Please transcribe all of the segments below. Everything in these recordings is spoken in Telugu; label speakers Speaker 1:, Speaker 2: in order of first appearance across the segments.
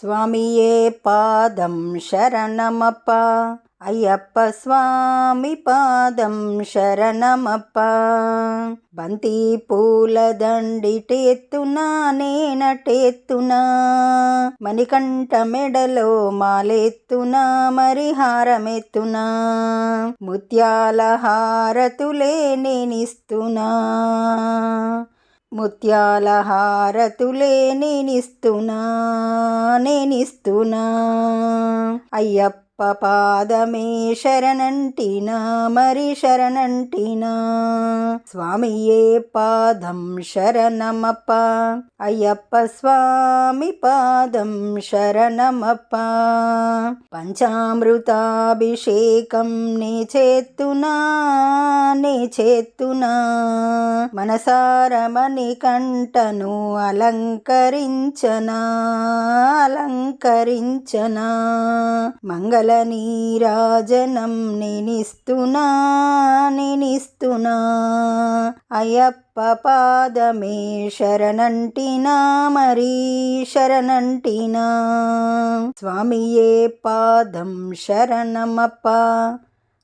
Speaker 1: స్వామియే పాదం శరణమప్ప, అయ్యప్ప స్వామి పాదం శరణమప్ప. బంతి పూల దండిటేత్తునా నేనటేత్తునా, మణికంఠ మెడలో మాలెత్తునా మరి హారమెత్తునా, ముత్యాల హారతులే నేనిస్తున్నా, ముత్యాల హారతులే నేనిస్తున్నా. అయ్యప్ప పాదమే శరణంటినా మరి శరణంటినా, స్వామియే పాదం శరణమప్ప, అయ్యప్ప స్వామి పాదం శరణమప్ప. పంచామృతాభిషేకం నే చేత్తునా, నే చేత్తునా, మనసార మణికంఠను అలంకరించనా, అలంకరించనా. మంగళ నీరాజనం నేనిస్తున్నా, నేనిస్తున్నా, అయ్యప్ప పాదమే శరణంటినా మరి శరణంటినా, స్వామియే పాదం శరణమప్ప,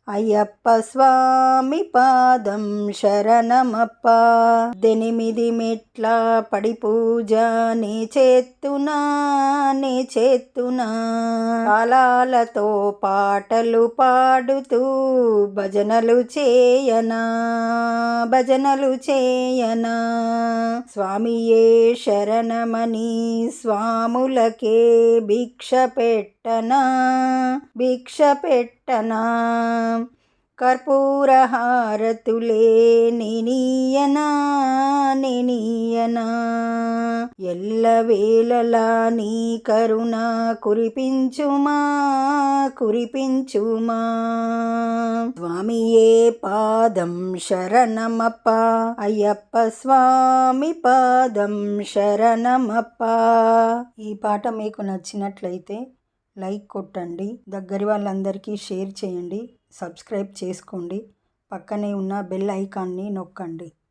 Speaker 1: అయ్యప్ప స్వామి పాదం శరణమప్ప. 8 మెట్ల పడి పూజ నే చేత్తునా, నే చేత్తునా, తాళాలతో పాటలు పాడుతూ భజనలు చేయనా, భజనలు చేయనా. స్వామియే శరణమని స్వాములకే భిక్ష పెట్టనా, భిక్ష పెట్టనా. కర్పూర హారతులే నేనీయనా, నేనీయనా. ఎల్లవేళలా నీ కరుణ కురిపించుమా, కురిపించుమా. స్వామియే పాదం శరణమప్ప, అయ్యప్ప స్వామి పాదం శరణమప్ప. ఈ పాట మీకు నచ్చినట్లయితే లైక్ కొట్టండి, దగ్గరి వాళ్ళందరికీ షేర్ చేయండి, సబ్స్క్రైబ్ చేసుకోండి, పక్కనే ఉన్న బెల్ ఐకాన్ని నొక్కండి.